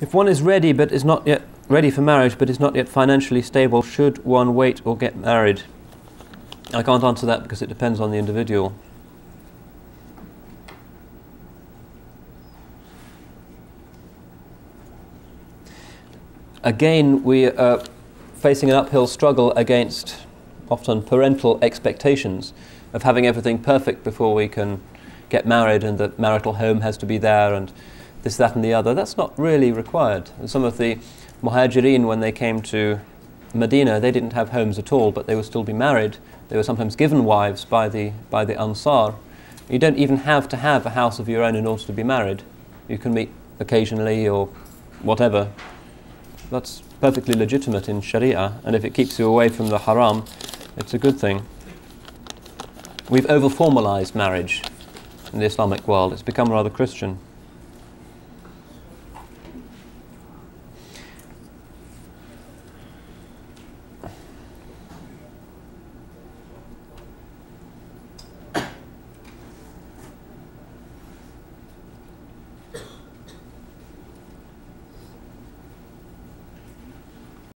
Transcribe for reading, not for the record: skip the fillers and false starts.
If one is ready but is not yet ready for marriage but is not yet financially stable, should one wait or get married? I can't answer that because it depends on the individual. Again, we are facing an uphill struggle against often parental expectations of having everything perfect before we can get married, and the marital home has to be there and this, that and the other. That's not really required. And some of the Muhajirin, when they came to Medina, they didn't have homes at all, but they would still be married. They were sometimes given wives by the Ansar. You don't even have to have a house of your own in order to be married. You can meet occasionally or whatever. That's perfectly legitimate in Sharia, and if it keeps you away from the haram, it's a good thing. We've over-formalized marriage in the Islamic world. It's become rather Christian.